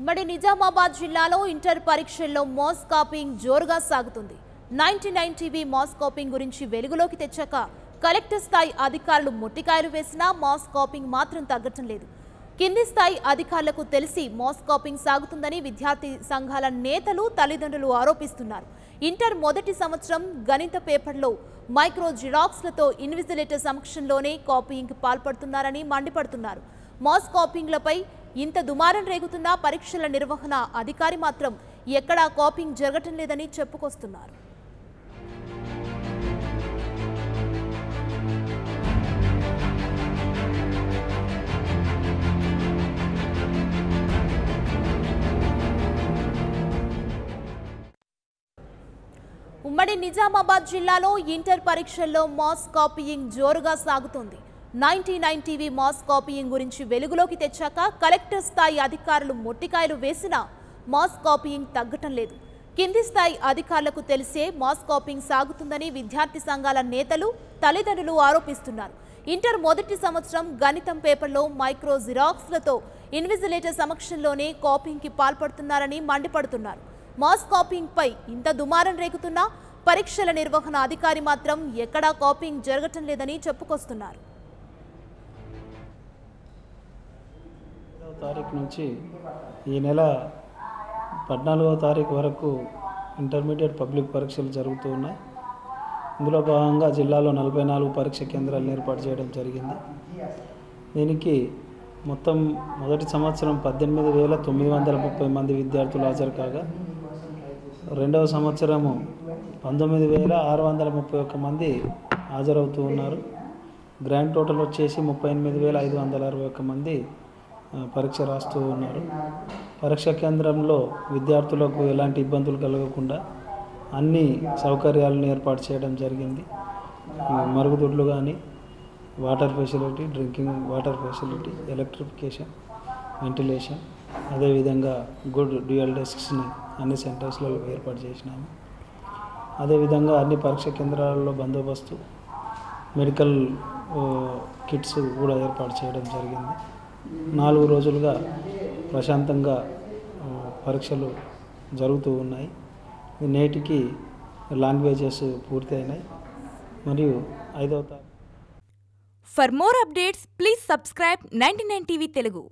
ఉమ్మడి నిజామాబాద్ జిల్లాలో ఇంటర్ పరీక్షల్లో మాస్ కాపింగ్ జోరుగా సాగుతుంది. 99 టీవీ మాస్ కాపింగ్ గురించి వెలుగులోకి తెచ్చాక కలెక్టర్ స్థాయి అధికారులు మొట్టికాయలు వేసినా మాస్ కాపింగ్ మాత్రం తగ్గటం లేదు. కింది స్థాయి అధికారులకు తెలిసి మాస్ కాపింగ్ సాగుతుందని విద్యార్థి సంఘాల నేతలు తల్లిదండ్రులు ఆరోపిస్తున్నారు. ఇంటర్ మొదటి సంవత్సరం గణిత పేపర్లో మైక్రో జిరాక్స్లతో ఇన్విజిలేటర్ సమక్షంలోనే కాపీయింగ్కి పాల్పడుతున్నారని మండిపడుతున్నారు. మాస్ కాపింగ్లపై ఇంత దుమారం రేగుతున్నా పరీక్షల నిర్వహణ అధికారి మాత్రం ఎక్కడా కాపింగ్ జరగటం లేదని చెప్పుకొస్తున్నారు. ఉమ్మడి నిజామాబాద్ జిల్లాలో ఇంటర్ పరీక్షల్లో మాస్ కాపీయింగ్ జోరుగా సాగుతోంది. 99 టీవీ మాస్ కాపీయింగ్ గురించి వెలుగులోకి తెచ్చాక కలెక్టర్ స్థాయి అధికారులు మొట్టికాయలు వేసినా మాస్ కాపీయింగ్ తగ్గటం లేదు. కింది స్థాయి అధికారులకు తెలిసే మాస్ కాపీయింగ్ సాగుతుందని విద్యార్థి సంఘాల నేతలు తల్లిదండ్రులు ఆరోపిస్తున్నారు. ఇంటర్ మొదటి సంవత్సరం గణితం పేపర్లో మైక్రో జిరాక్స్లతో ఇన్విజిలేటర్ సమక్షంలోనే కాపీయింగ్కి పాల్పడుతున్నారని మండిపడుతున్నారు. మాస్ కాపీయింగ్పై ఇంత దుమారం రేగుతున్నా పరీక్షల నిర్వహణ అధికారి మాత్రం ఎక్కడా కాపీయింగ్ జరగటం లేదని చెప్పుకొస్తున్నారు. తారీఖు నుంచి ఈ నెల 14వ తారీఖు వరకు ఇంటర్మీడియట్ పబ్లిక్ పరీక్షలు జరుగుతూ ఉన్నాయి. ఇందులో భాగంగా జిల్లాలో 44 పరీక్ష కేంద్రాలను ఏర్పాటు చేయడం జరిగింది. దీనికి మొత్తం మొదటి సంవత్సరం 18,930 మంది విద్యార్థులు హాజరు కాగా రెండవ సంవత్సరము 19,631 మంది హాజరవుతూ ఉన్నారు. గ్రాండ్ టోటల్ వచ్చేసి 38,561 మంది పరీక్ష రాస్తూ ఉన్నారు. పరీక్ష కేంద్రంలో విద్యార్థులకు ఎలాంటి ఇబ్బందులు కలగకుండా అన్ని సౌకర్యాలను ఏర్పాటు చేయడం జరిగింది. మరుగుదొడ్లు కానీ, water facility, drinking water facility, electrification, ventilation, అదేవిధంగా గుడ్ డ్యూయల్ డెస్క్స్ని అన్ని సెంటర్స్లో ఏర్పాటు చేసినాము. అదేవిధంగా అన్ని పరీక్ష కేంద్రాలలో బందోబస్తు, మెడికల్ కిట్స్ కూడా ఏర్పాటు చేయడం జరిగింది. 4 రోజులుగా ప్రశాంతంగా పరీక్షలు జరుగుతూ ఉన్నాయి. నేటికి లాంగ్వేజెస్ పూర్తి అయినాయి. మరియు 5వ తారీఖు. For more updates, please subscribe 99 TV Telugu.